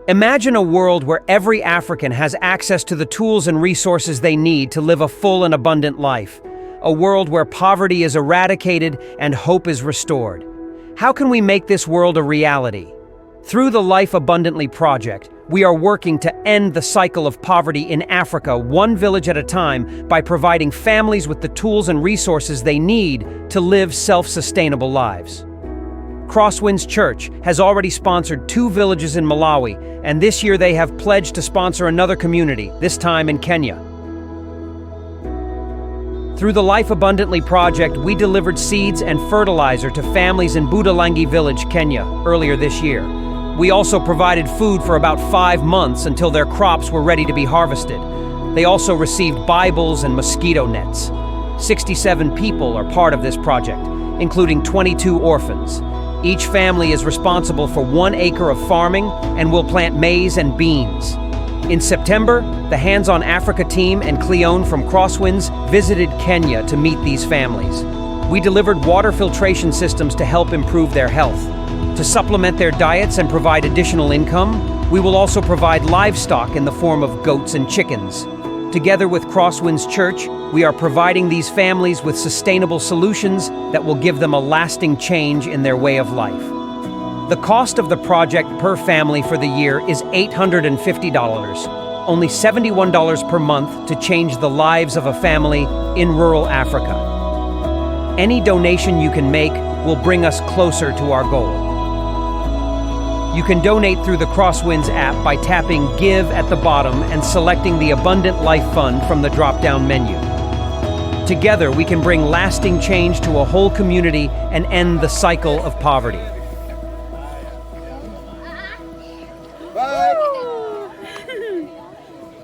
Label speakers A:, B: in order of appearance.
A: Imagine a world where every African has access to the tools and resources they need to live a full and abundant life. A world where poverty is eradicated and hope is restored. How can we make this world a reality? Through the Life Abundantly Project, we are working to end the cycle of poverty in Africa one village at a time by providing families with the tools and resources they need to live self-sustainable lives. Crosswinds Church has already sponsored 2 villages in Malawi, and this year they have pledged to sponsor another community, this time in Kenya. Through the Life Abundantly Project, we delivered seeds and fertilizer to families in Budalangi village, Kenya, earlier this year. We also provided food for about 5 months until their crops were ready to be harvested. They also received Bibles and mosquito nets. 67 people are part of this project, including 22 orphans. Each family is responsible for 1 acre of farming and will plant maize and beans. In September, the Hands on Africa team and Cleone from Crosswinds visited Kenya to meet these families. We delivered water filtration systems to help improve their health. To supplement their diets and provide additional income, we will also provide livestock in the form of goats and chickens. Together with Crosswinds Church, we are providing these families with sustainable solutions that will give them a lasting change in their way of life. The cost of the project per family for the year is $850, only $71 per month to change the lives of a family in rural Africa. Any donation you can make will bring us closer to our goal. You can donate through the Crosswinds app by tapping Give at the bottom and selecting the Abundant Life Fund from the drop-down menu. Together, we can bring lasting change to a whole community and end the cycle of poverty.
B: Bye.